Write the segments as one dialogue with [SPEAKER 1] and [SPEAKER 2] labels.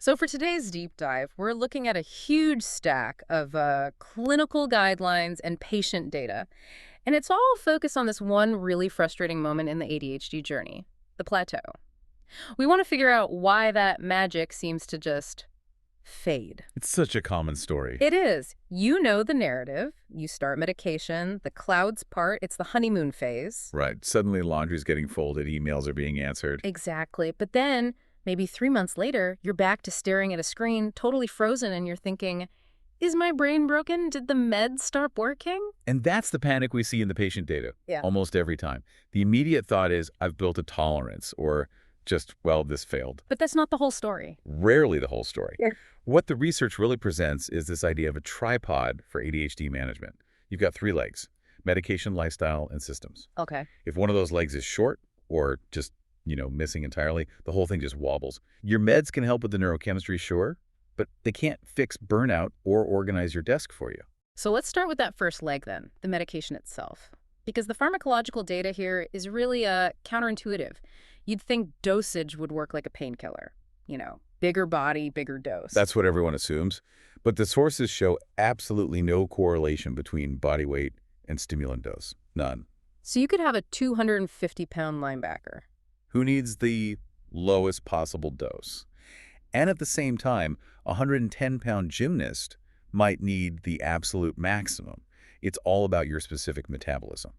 [SPEAKER 1] So for today's deep dive, we're looking at a huge stack of clinical guidelines and patient data. And it's all focused on this one really frustrating moment in the ADHD journey, the plateau. We want to figure out why that magic seems to just fade.
[SPEAKER 2] It's such a common story.
[SPEAKER 1] It is. You know the narrative. You start medication, the clouds part, it's the honeymoon phase.
[SPEAKER 2] Right. Suddenly laundry's getting folded, emails are being answered.
[SPEAKER 1] Exactly. But then, maybe 3 months later, you're back to staring at a screen, totally frozen, and you're thinking, is my brain broken? Did the meds stop working?
[SPEAKER 2] And that's the panic we see in the patient data.
[SPEAKER 1] Yeah.
[SPEAKER 2] Almost every time. The immediate thought is, I've built a tolerance, or just, well, this failed.
[SPEAKER 1] But that's not the whole story.
[SPEAKER 2] Rarely the whole story.
[SPEAKER 1] Yeah.
[SPEAKER 2] What the research really presents is this idea of a tripod for ADHD management. You've got 3 legs: medication, lifestyle, and systems.
[SPEAKER 1] Okay.
[SPEAKER 2] If one of those legs is short or just, missing entirely, the whole thing just wobbles. Your meds can help with the neurochemistry, sure, but they can't fix burnout or organize your desk for you.
[SPEAKER 1] So let's start with that first leg then, the medication itself. Because the pharmacological data here is really counterintuitive. You'd think dosage would work like a painkiller. Bigger body, bigger dose.
[SPEAKER 2] That's what everyone assumes. But the sources show absolutely no correlation between body weight and stimulant dose. None.
[SPEAKER 1] So you could have a 250-pound linebacker.
[SPEAKER 2] Who needs the lowest possible dose? And at the same time, a 110-pound gymnast might need the absolute maximum. It's all about your specific metabolism,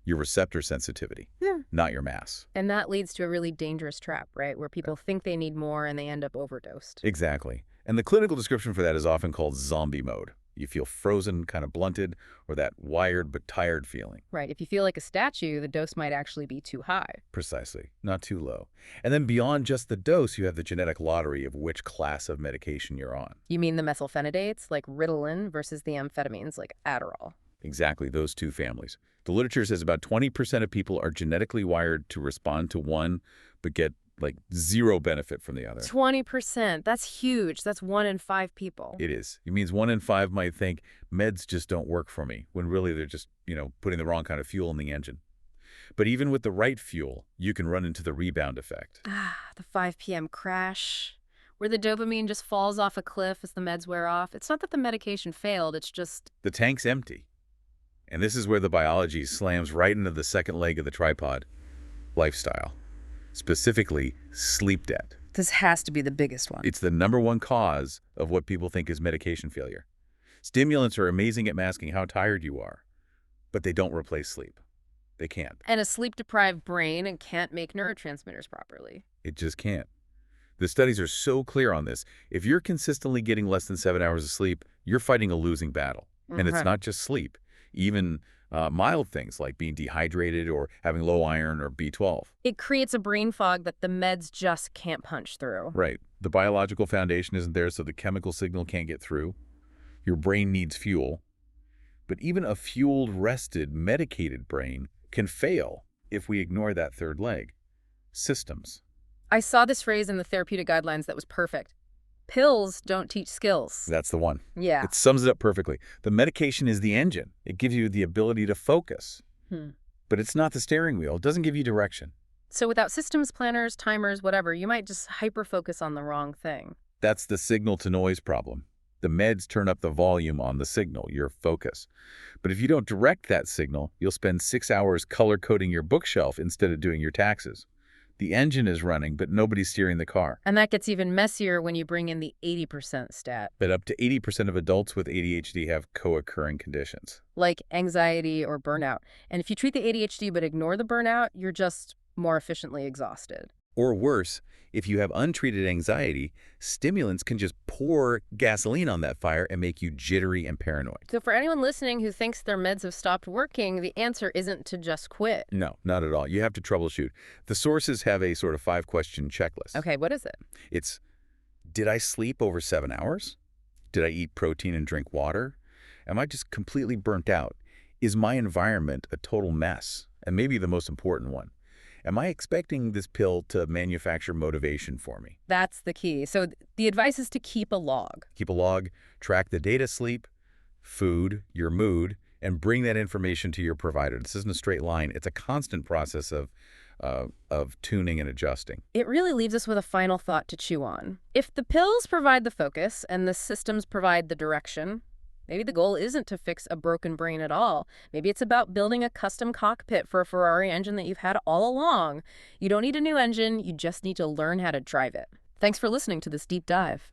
[SPEAKER 2] your receptor sensitivity, not your mass.
[SPEAKER 1] And that leads to a really dangerous trap, right? Where people think they need more and they end up overdosed.
[SPEAKER 2] Exactly. And the clinical description for that is often called zombie mode. You feel frozen, kind of blunted, or that wired but tired feeling.
[SPEAKER 1] Right. If you feel like a statue, the dose might actually be too high.
[SPEAKER 2] Precisely. Not too low. And then beyond just the dose, you have the genetic lottery of which class of medication you're on.
[SPEAKER 1] You mean the methylphenidates, like Ritalin, versus the amphetamines, like Adderall?
[SPEAKER 2] Exactly, those two families. The literature says about 20% of people are genetically wired to respond to one, but get zero benefit from the other.
[SPEAKER 1] 20%. That's huge. That's 1 in 5 people.
[SPEAKER 2] It is. It means 1 in 5 might think meds just don't work for me, when really they're just, putting the wrong kind of fuel in the engine. But even with the right fuel, you can run into the rebound effect.
[SPEAKER 1] The 5 p.m. crash, where the dopamine just falls off a cliff as the meds wear off. It's not that the medication failed, it's just...
[SPEAKER 2] The tank's empty. And this is where the biology slams right into the second leg of the tripod: lifestyle. Specifically, sleep debt.
[SPEAKER 1] This has to be the biggest one.
[SPEAKER 2] It's the #1 cause of what people think is medication failure. Stimulants are amazing at masking how tired you are, but they don't replace sleep. They can't.
[SPEAKER 1] And a sleep-deprived brain can't make neurotransmitters properly.
[SPEAKER 2] It just can't. The studies are so clear on this. If you're consistently getting less than 7 hours of sleep, you're fighting a losing battle. And it's not just sleep. Even mild things like being dehydrated or having low iron or B12.
[SPEAKER 1] It creates a brain fog that the meds just can't punch through.
[SPEAKER 2] Right. The biological foundation isn't there, so the chemical signal can't get through. Your brain needs fuel. But even a fueled, rested, medicated brain can fail if we ignore that third leg: systems.
[SPEAKER 1] I saw this phrase in the therapeutic guidelines that was perfect. Pills don't teach skills.
[SPEAKER 2] That's the one.
[SPEAKER 1] Yeah.
[SPEAKER 2] It sums it up perfectly. The medication is the engine. It gives you the ability to focus. But it's not the steering wheel. It doesn't give you direction.
[SPEAKER 1] So without systems, planners, timers, whatever, you might just hyper-focus on the wrong thing.
[SPEAKER 2] That's the signal-to-noise problem. The meds turn up the volume on the signal, your focus. But if you don't direct that signal, you'll spend 6 hours color-coding your bookshelf instead of doing your taxes. The engine is running, but nobody's steering the car.
[SPEAKER 1] And that gets even messier when you bring in the 80% stat.
[SPEAKER 2] But up to 80% of adults with ADHD have co-occurring conditions.
[SPEAKER 1] Like anxiety or burnout. And if you treat the ADHD but ignore the burnout, you're just more efficiently exhausted.
[SPEAKER 2] Or worse, if you have untreated anxiety, stimulants can just pour gasoline on that fire and make you jittery and paranoid.
[SPEAKER 1] So for anyone listening who thinks their meds have stopped working, the answer isn't to just quit.
[SPEAKER 2] No, not at all. You have to troubleshoot. The sources have a sort of 5-question checklist.
[SPEAKER 1] Okay, what is it?
[SPEAKER 2] It's, did I sleep over 7 hours? Did I eat protein and drink water? Am I just completely burnt out? Is my environment a total mess? And maybe the most important one, am I expecting this pill to manufacture motivation for me?
[SPEAKER 1] That's the key. So the advice is to keep a log.
[SPEAKER 2] Keep a log, track the data: sleep, food, your mood, and bring that information to your provider. This isn't a straight line. It's a constant process of of tuning and adjusting.
[SPEAKER 1] It really leaves us with a final thought to chew on. If the pills provide the focus and the systems provide the direction, maybe the goal isn't to fix a broken brain at all. Maybe it's about building a custom cockpit for a Ferrari engine that you've had all along. You don't need a new engine, you just need to learn how to drive it. Thanks for listening to this deep dive.